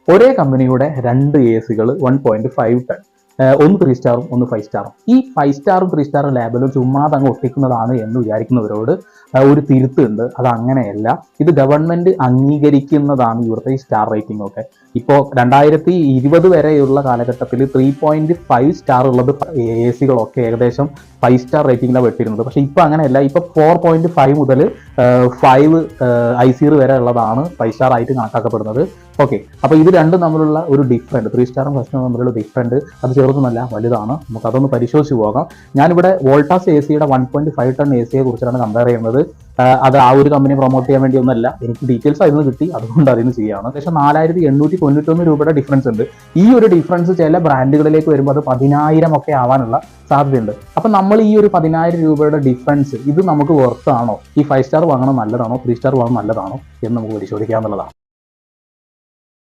ഒരേ കമ്പനിയുടെ രണ്ട് എ സികൾ 1.5 ടൺ, ഒന്ന് 3 സ്റ്റാറും ഒന്ന് 5 സ്റ്റാറും. ഈ 5 സ്റ്റാറും 3 സ്റ്റാറും ലാബിലും ചുമ്മാതെ അങ്ങ് ഒട്ടിക്കുന്നതാണ് എന്ന് വിചാരിക്കുന്നവരോട് ഒരു തിരുത്തുണ്ട്. അത് അങ്ങനെയല്ല. ഇത് ഗവൺമെന്റ് അംഗീകരിക്കുന്നതാണ് ഇവിടുത്തെ ഈ സ്റ്റാർ റേറ്റിംഗ് ഒക്കെ. ഇപ്പോൾ 2020 വരെയുള്ള കാലഘട്ടത്തിൽ 3.5 സ്റ്റാർ ഉള്ളത് എ സികളൊക്കെ ഏകദേശം 5 സ്റ്റാർ റേറ്റിംഗിലാണ് വെട്ടിയിരുന്നത്. പക്ഷെ ഇപ്പൊ അങ്ങനെയല്ല. ഇപ്പൊ 4.5 മുതൽ 5 ഐസീർ വരെ ഉള്ളതാണ് 5 സ്റ്റാർ ആയിട്ട് കണക്കാക്കപ്പെടുന്നത്. ഓക്കെ, അപ്പൊ ഇത് രണ്ടും തമ്മിലുള്ള ഒരു ഡിഫറൻറ്റ്, 3 സ്റ്റാറും 5 സ്റ്റാറും തമ്മിലുള്ള ഡിഫറൻറ്റ് അത് ചെറുതൊന്നുമല്ല, വലുതാണ്. നമുക്ക് അതൊന്ന് പരിശോധിച്ച് പോകാം. ഞാനിവിടെ വോൾട്ടാസ് എ സിയുടെ 1.5 ടൺ എ സിയെ കുറിച്ചാണ് കമ്പയർ ചെയ്യുന്നത്. അത് ആ ഒരു കമ്പനി പ്രൊമോട്ട് ചെയ്യാൻ വേണ്ടി ഒന്നല്ല, എനിക്ക് ഡീറ്റെയിൽസ് അതിൽ നിന്ന് കിട്ടി, അതുകൊണ്ട് അതിന് ചെയ്യുകയാണ്. ഏകദേശം 4891 രൂപയുടെ ഡിഫറൻസ് ഉണ്ട്. ഈ ഒരു ഡിഫറൻസ് ചില ബ്രാൻഡുകളിലേക്ക് വരുമ്പോൾ അത് 10,000 ഒക്കെ ആവാനുള്ള സാധ്യതയുണ്ട്. അപ്പൊ നമ്മൾ ഈ ഒരു 10,000 രൂപയുടെ ഡിഫറൻസ് ഇത് നമുക്ക് വർത്താണോ, ഈ 5 സ്റ്റാർ വാങ്ങണം നല്ലതാണോ 3 സ്റ്റാർ വാങ്ങണം നല്ലതാണോ എന്ന് നമുക്ക് പരിശോധിക്കാവുന്നതാണ്.